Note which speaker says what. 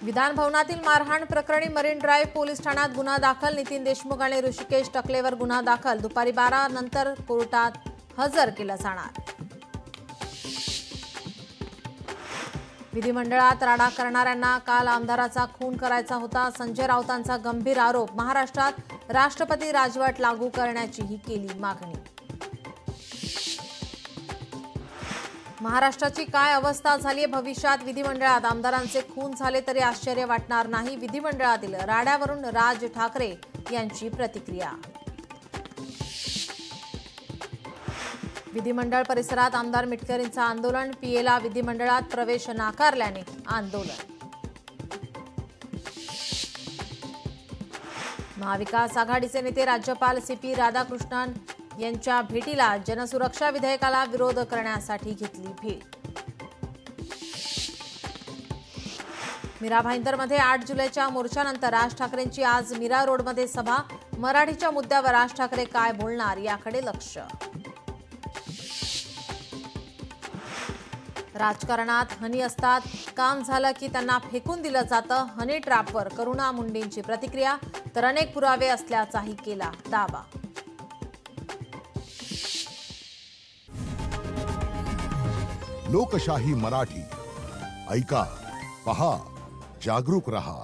Speaker 1: विधान भवनातील मारहाण प्रकरणी मरीन ड्राईव्ह पोलीस ठाण्यात गुन्हा दाखल। नितीन देशमुख आणि ऋषिकेश टकलेवर गुन्हा दाखल। दुपारी 12 नंतर कोर्टात हजर केलं जाणार। विधिमंडळात राडा करणाऱ्यांना काल आमदाराचा खून करायचा होता। संजय राऊतांचा गंभीर आरोप। महाराष्ट्रात राष्ट्रपती राजवट लागू करण्याचीही केली मागणी। महाराष्ट्राची काय अवस्था झाली आहे भविष्यात? विधिमंडळात आमदारांचे खून झाले तरी आश्चर्य वाटणार नाही। विधिमंडळातील राड्यावरून राज ठाकरे यांची प्रतिक्रिया। विधिमंडळ परिसरात आमदार मिटकरींचं आंदोलन। पीएला विधिमंडळात प्रवेश नाकारल्याने आंदोलन। महाविकास आघाडीचे नेते राज्यपाल सीपी राधाकृष्णन यांच्या भेटीला जनसुरक्षा विधेयकाला विरोध करण्यासाठी घेतली भेट। मीरा भाईंदरमध्ये 8 जुलैच्या मोर्चानंतर राज ठाकरेंची आज मीरा रोडमध्ये सभा। मराठीच्या मुद्द्यावर राज ठाकरे काय बोलणार याकडे लक्ष। राजकारणात हनी असतात। काम झालं की त्यांना फेकून दिलं जातं। हनी ट्रॅपवर करुणा मुंडेंची प्रतिक्रिया। तर अनेक पुरावे असल्याचाही केला दावा।
Speaker 2: लोकशाही मराठी ऐका, पहा, जागरूक रहा।